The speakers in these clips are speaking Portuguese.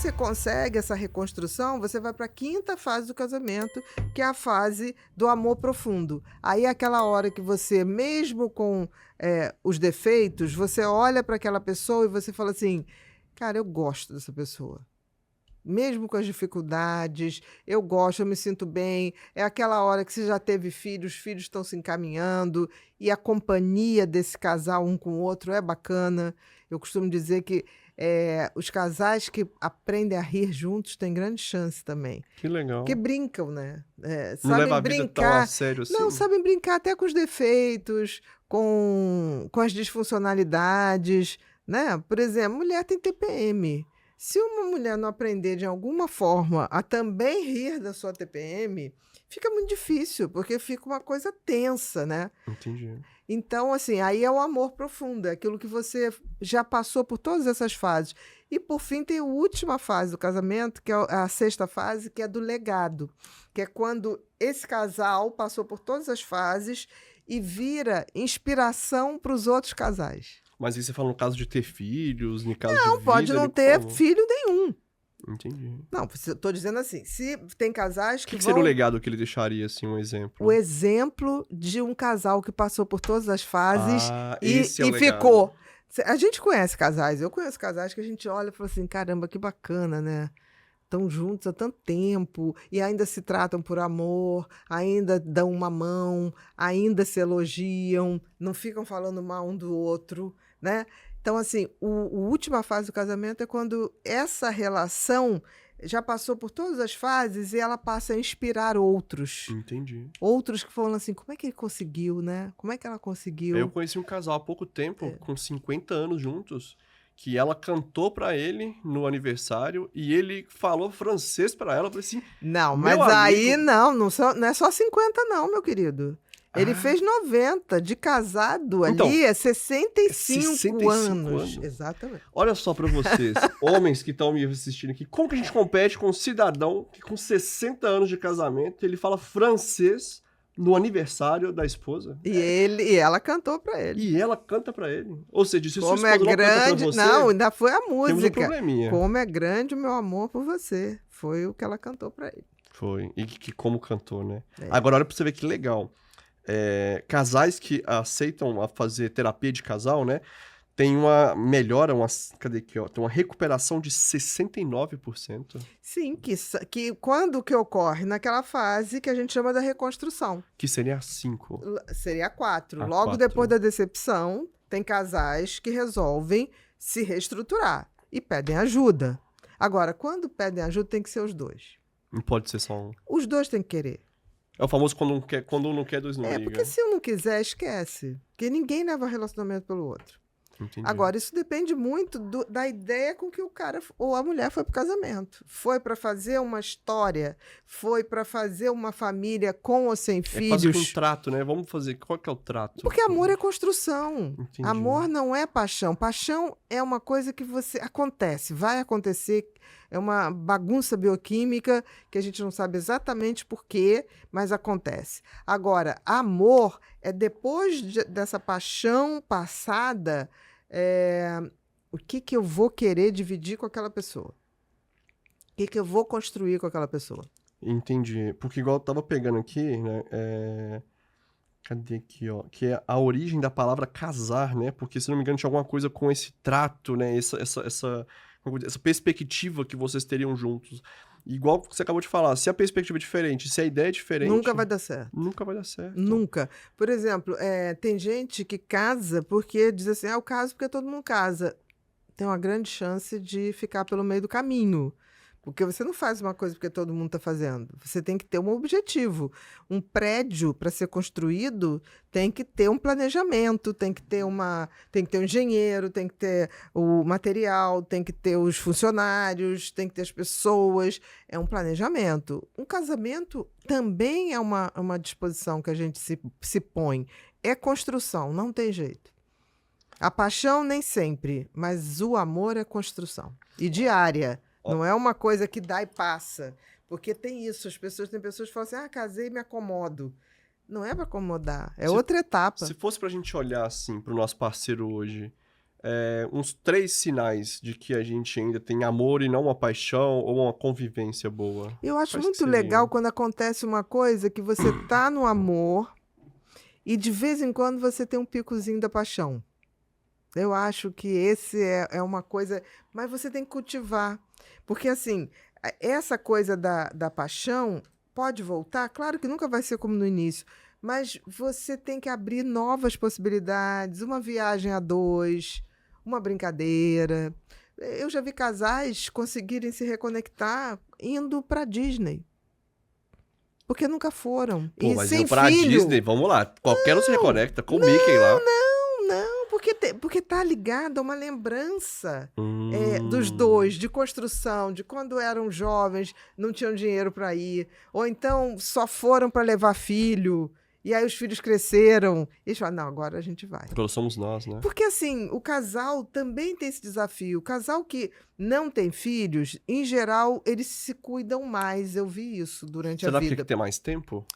você consegue essa reconstrução, você vai para a 5ª fase do casamento, que é a fase do amor profundo. Aí é aquela hora que você, mesmo com os defeitos, você olha para aquela pessoa e você fala assim, cara, eu gosto dessa pessoa. Mesmo com as dificuldades, eu gosto, eu me sinto bem. É aquela hora que você já teve filhos, os filhos estão se encaminhando e a companhia desse casal um com o outro é bacana. Eu costumo dizer que os casais que aprendem a rir juntos têm grande chance também. Que legal. Porque brincam, né? Não Sabem leva a vida tão a sério assim? Não, sabem brincar até com os defeitos, com as disfuncionalidades, né? Por exemplo, mulher tem TPM. Se uma mulher não aprender de alguma forma a também rir da sua TPM, fica muito difícil, porque fica uma coisa tensa, né? Entendi. Então, assim, aí é o amor profundo, é aquilo que você já passou por todas essas fases. E, por fim, tem a última fase do casamento, que é a 6ª fase, que é do legado, que é quando esse casal passou por todas as fases e vira inspiração para os outros casais. Mas aí você fala no caso de ter filhos, no caso de Não, vida... pode não ter filho nenhum. Entendi. Não, estou dizendo assim, se tem casais que O que seria o legado que ele deixaria, assim, um exemplo? O exemplo de um casal que passou por todas as fases e legado. ficou. A gente conhece casais, eu conheço casais que a gente olha e fala assim, caramba, que bacana, né? Estão juntos há tanto tempo e ainda se tratam por amor, ainda dão uma mão, ainda se elogiam, não ficam falando mal um do outro, né? Então, assim, a última fase do casamento é quando essa relação já passou por todas as fases e ela passa a inspirar outros. Entendi. Outros que falam assim, como é que ele conseguiu, né? Como é que ela conseguiu? Eu conheci um casal há pouco tempo, com 50 anos juntos, que ela cantou pra ele no aniversário e ele falou francês pra ela. Eu falei assim... Não, mas aí não é só 50 não, meu querido. Ele fez 90, de casado ali, então, é 65 anos. Exatamente. Olha só pra vocês, homens que estão me assistindo aqui, como que a gente compete com um cidadão que com 60 anos de casamento, ele fala francês no aniversário da esposa? E ela cantou pra ele. E ela canta pra ele. Ou seja, se como sua esposa é grande, não canta pra você... Não, ainda foi a música. Temos um probleminha. Como é grande o meu amor por você. Foi o que ela cantou pra ele. Foi. E que como cantou, né? Agora, olha pra você ver que legal. Casais que aceitam a fazer terapia de casal, né? Tem uma melhora, cadê aqui, ó? Tem uma recuperação de 69%. Sim, que quando que ocorre? Naquela fase que a gente chama da reconstrução. Que seria a 5. Seria a 4. Logo depois da decepção, tem casais que resolvem se reestruturar e pedem ajuda. Agora, quando pedem ajuda, tem que ser os dois. Não pode ser só um. Os dois têm que querer. É o famoso quando um não quer, dois não ligam. Porque se um não quiser, esquece. Porque ninguém leva relacionamento pelo outro. Entendi. Agora, isso depende muito da ideia com que o cara ou a mulher foi pro casamento. Foi para fazer uma história, foi para fazer uma família com ou sem filhos. Fazer um trato, né? Vamos fazer. Qual que é o trato? Porque amor é construção. Entendi. Amor não é paixão. Paixão é uma coisa que acontece, vai acontecer. É uma bagunça bioquímica que a gente não sabe exatamente por quê, mas acontece. Agora, amor é depois dessa paixão passada, o que eu vou querer dividir com aquela pessoa? O que eu vou construir com aquela pessoa? Entendi. Porque igual eu tava pegando aqui, né? Cadê aqui, ó? Que é a origem da palavra casar, né? Porque, se não me engano, tinha alguma coisa com esse trato, né? Essa perspectiva que vocês teriam juntos. Igual você acabou de falar, se a perspectiva é diferente, se a ideia é diferente... Nunca vai dar certo. Nunca vai dar certo. Nunca. Por exemplo, tem gente que casa porque diz assim, eu caso porque todo mundo casa. Tem uma grande chance de ficar pelo meio do caminho. Porque você não faz uma coisa porque todo mundo está fazendo. Você tem que ter um objetivo. Um prédio, para ser construído, tem que ter um planejamento, tem que ter um engenheiro, tem que ter o material, tem que ter os funcionários, tem que ter as pessoas. É um planejamento. Um casamento também é uma disposição que a gente se põe. É construção, não tem jeito. A paixão nem sempre, mas o amor é construção. E diária. Não é uma coisa que dá e passa. Porque tem isso. Tem pessoas que falam assim, casei e me acomodo. Não é para acomodar. É outra etapa. Se fosse pra gente olhar, assim, pro nosso parceiro hoje, uns 3 sinais de que a gente ainda tem amor e não uma paixão ou uma convivência boa. Eu acho Quais que muito seriam? legal quando acontece uma coisa que você tá no amor e de vez em quando você tem um picozinho da paixão. Eu acho que esse é uma coisa, mas você tem que cultivar. Porque, assim, essa coisa da paixão pode voltar, claro que nunca vai ser como no início, mas você tem que abrir novas possibilidades, uma viagem a dois, uma brincadeira. Eu já vi casais conseguirem se reconectar indo para Disney, porque nunca foram. Pô, E mas sem indo pra filho. Disney, vamos lá. Qualquer um se reconecta com o Mickey lá. Não, porque tá ligado a uma lembrança dos Hum. dois, de construção, de quando eram jovens, não tinham dinheiro para ir, ou então só foram para levar filho, e aí os filhos cresceram, e eles falam, não, agora a gente vai. Agora somos nós, né? Porque assim, o casal também tem esse desafio. O casal que não tem filhos, em geral, eles se cuidam mais. Eu vi isso durante a Será que tem vida. que ter mais tempo?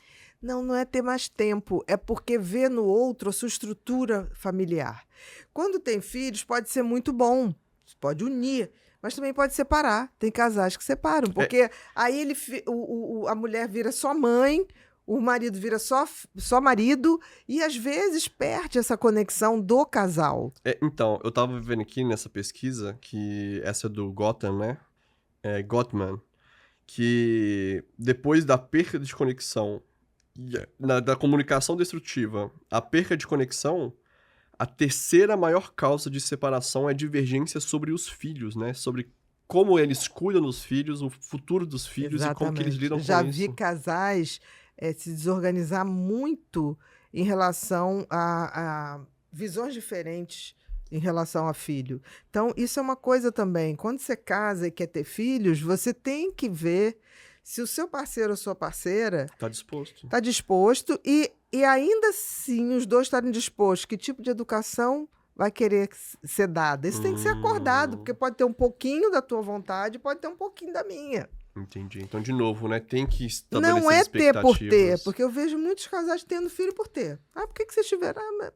Não é ter mais tempo, é porque vê no outro a sua estrutura familiar. Quando tem filhos, pode ser muito bom, pode unir, mas também pode separar. Tem casais que separam, porque aí a mulher vira só mãe, o marido vira só marido, e às vezes perde essa conexão do casal. Então, eu tava vendo aqui nessa pesquisa, que essa é do Gotham, né? Gottman, que depois da perda de conexão, da comunicação destrutiva, a perca de conexão, a terceira maior causa de separação é divergência sobre os filhos, né? Sobre como eles cuidam dos filhos, o futuro dos filhos e como que eles lidam Já com vi isso. casais se desorganizar muito em relação a visões diferentes em relação a filho. Então, isso é uma coisa também. Quando você casa e quer ter filhos, você tem que ver se o seu parceiro ou sua parceira Tá disposto. está disposto e ainda assim os dois estarem dispostos. Que tipo de educação vai querer ser dada? Isso tem que ser acordado, porque pode ter um pouquinho da tua vontade, pode ter um pouquinho da minha. Entendi. Então, de novo, né? Tem que estabelecer Não é ter por ter, expectativas. porque eu vejo muitos casais tendo filho por ter. Ah, por que vocês tiveram? Ah,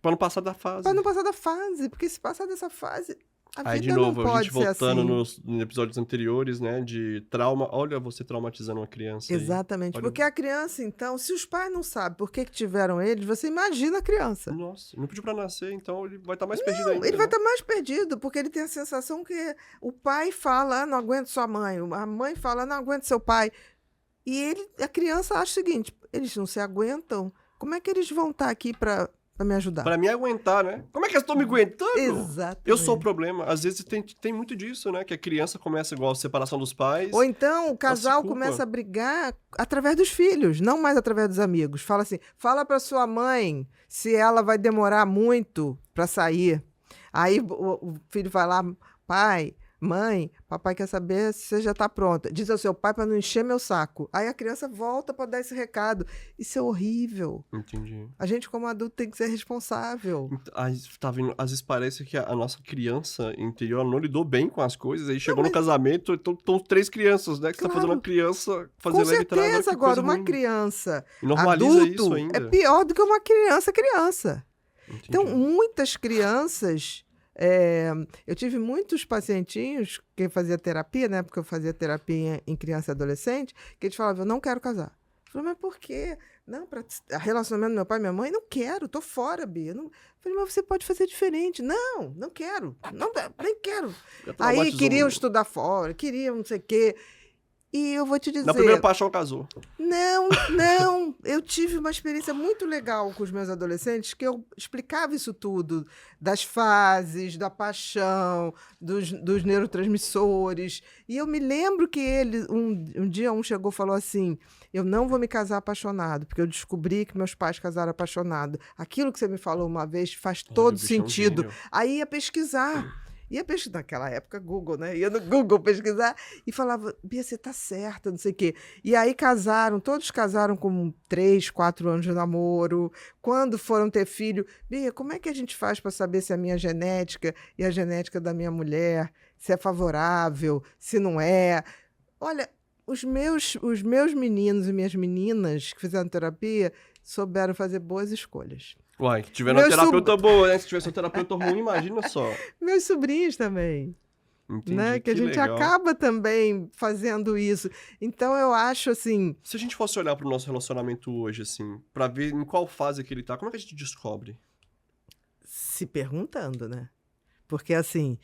Pra não passar da fase. para não passar da fase, porque se passar dessa fase, a Aí, vida de novo, não a pode gente ser voltando assim. nos episódios anteriores, né? De trauma. Olha, você traumatizando uma criança aí. Exatamente, Olha- porque a criança, então, se os pais não sabem por que tiveram eles, você imagina a criança. Nossa, não pediu pra nascer, então ele vai estar mais perdido ainda. Ele vai né? estar mais perdido, porque ele tem a sensação que o pai fala, não aguento sua mãe, a mãe fala, não aguento seu pai. E a criança acha o seguinte, eles não se aguentam, como é que eles vão estar aqui para me ajudar? Pra me aguentar, né? Como é que eles estão me aguentando? Exatamente. Eu sou o problema. Às vezes tem muito disso, né? Que a criança começa igual a separação dos pais. Ou então o casal culpa. começa a brigar através dos filhos, não mais através dos amigos. Fala assim, fala para sua mãe se ela vai demorar muito para sair. Aí o filho vai lá, pai, mãe, papai quer saber se você já está pronta. Diz ao seu pai para não encher meu saco. Aí a criança volta para dar esse recado. Isso é horrível. Entendi. A gente, como adulto, tem que ser responsável. Aí, tá vendo? Às vezes parece que a nossa criança interior não lidou bem com as coisas. Aí chegou no casamento, então estão 3 crianças, né? Que você tá fazendo Claro. uma criança Com fazer leve trás. certeza, Que agora, coisa uma ruim. criança E normaliza adulto isso ainda. é pior do que uma criança. Entendi. Então, muitas crianças. Eu tive muitos pacientinhos que fazia terapia, né? Porque eu fazia terapia em criança e adolescente, que eles falavam, eu não quero casar. Eu falei, mas por quê? Não, para relacionamento do meu pai e minha mãe, não quero, tô fora, Bia. Não... Eu falei, mas você pode fazer diferente. Não quero. Nem quero. Já Aí traumatizou queriam muito. estudar fora, queriam não sei o quê. E eu vou te dizer... Na primeira paixão casou. Não. Eu tive uma experiência muito legal com os meus adolescentes, que eu explicava isso tudo, das fases, da paixão, dos neurotransmissores. E eu me lembro que um dia um chegou e falou assim, eu não vou me casar apaixonado, porque eu descobri que meus pais casaram apaixonados. Aquilo que você me falou uma vez faz todo o bicho é um sentido. gênio. Aí ia pesquisar. Naquela época, Google, né? Ia no Google pesquisar e falava, Bia, você tá certa, não sei o quê. E aí todos casaram com 3, 4 anos de namoro. Quando foram ter filho, Bia, como é que a gente faz para saber se a minha genética e a genética da minha mulher, se é favorável, se não é? Olha, os meus meninos e minhas meninas que fizeram terapia souberam fazer boas escolhas. Uai, que tiver uma Meus terapeuta boa, né? Se tivesse uma terapeuta ruim, imagina só. Meus sobrinhos também, Entendi, né? Que a que gente legal. acaba também fazendo isso. Então eu acho assim, Se a gente fosse olhar pro nosso relacionamento hoje, assim, pra ver em qual fase que ele tá, como é que a gente descobre? se perguntando, né? Porque assim,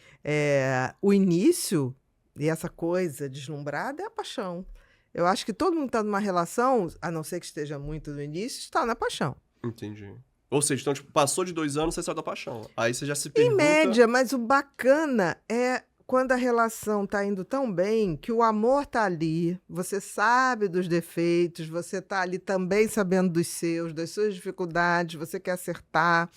o início e essa coisa deslumbrada é a paixão. Eu acho que todo mundo está numa relação, a não ser que esteja muito no início, está na paixão. Entendi. Ou seja, então, tipo, passou de 2 anos, você saiu da paixão. Aí você já se Em pergunta... média, mas o bacana é quando a relação tá indo tão bem que o amor tá ali, você sabe dos defeitos, você tá ali também sabendo dos seus, das suas dificuldades, você quer acertar,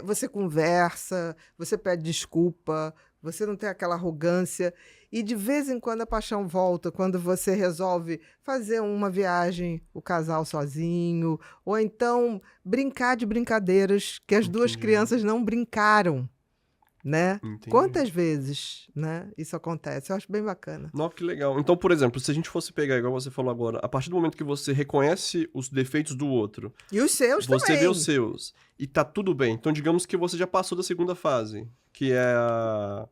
você conversa, você pede desculpa, você não tem aquela arrogância. E de vez em quando a paixão volta, quando você resolve fazer uma viagem, o casal sozinho, ou então brincar de brincadeiras que as duas Entendi. crianças não brincaram, né? Entendi. Quantas vezes, né, isso acontece? Eu acho bem bacana. Nossa, que legal. Então, por exemplo, se a gente fosse pegar, igual você falou agora, a partir do momento que você reconhece os defeitos do outro, E os seus você também. vê os seus, e tá tudo bem. Então, digamos que você já passou da segunda fase, que é a...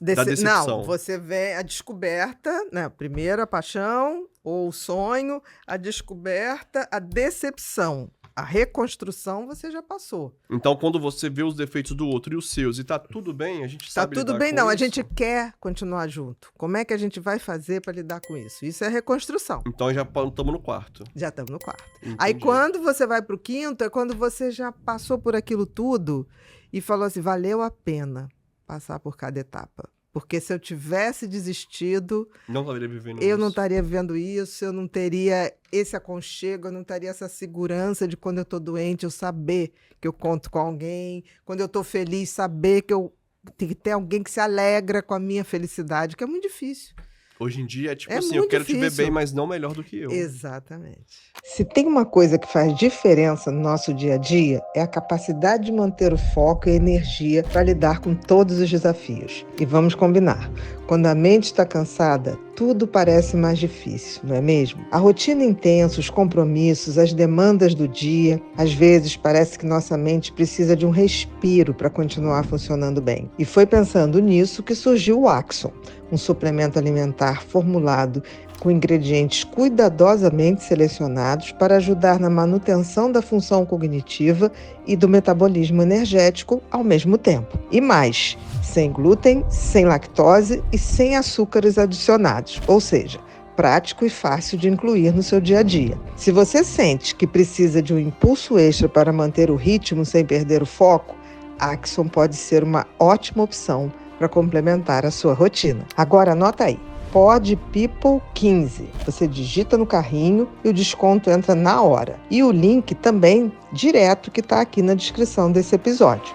da decepção. Não, você vê a descoberta, né? Primeiro a paixão ou o sonho, a descoberta, a decepção. A reconstrução você já passou. Então, quando você vê os defeitos do outro e os seus e tá tudo bem, a gente Tá sabe tudo lidar bem, com não. A isso. gente quer continuar junto. Como é que a gente vai fazer para lidar com isso? Isso é reconstrução. Então, já estamos no quarto. Já estamos no quarto. Entendi. Aí, quando você vai para o quinto, é quando você já passou por aquilo tudo e falou assim: valeu a pena passar por cada etapa. Porque se eu tivesse desistido, Não estaria vivendo eu isso. não estaria vendo isso, eu não teria esse aconchego, eu não teria essa segurança de quando eu estou doente, eu saber que eu conto com alguém, quando eu estou feliz, saber que eu tenho que ter alguém que se alegra com a minha felicidade, que é muito difícil. Hoje em dia é tipo É assim, eu muito quero te ver difícil. bem, mas não melhor do que eu. Exatamente. Se tem uma coisa que faz diferença no nosso dia a dia, é a capacidade de manter o foco e a energia para lidar com todos os desafios. E vamos combinar, quando a mente está cansada, tudo parece mais difícil, não é mesmo? A rotina intensa, os compromissos, as demandas do dia, às vezes parece que nossa mente precisa de um respiro para continuar funcionando bem. E foi pensando nisso que surgiu o Axon, um suplemento alimentar formulado com ingredientes cuidadosamente selecionados para ajudar na manutenção da função cognitiva e do metabolismo energético ao mesmo tempo. E mais, sem glúten, sem lactose e sem açúcares adicionados, ou seja, prático e fácil de incluir no seu dia a dia. Se você sente que precisa de um impulso extra para manter o ritmo sem perder o foco, Axon pode ser uma ótima opção para complementar a sua rotina. Agora anota aí, Pod People 15. Você digita no carrinho e o desconto entra na hora. E o link também direto que está aqui na descrição desse episódio.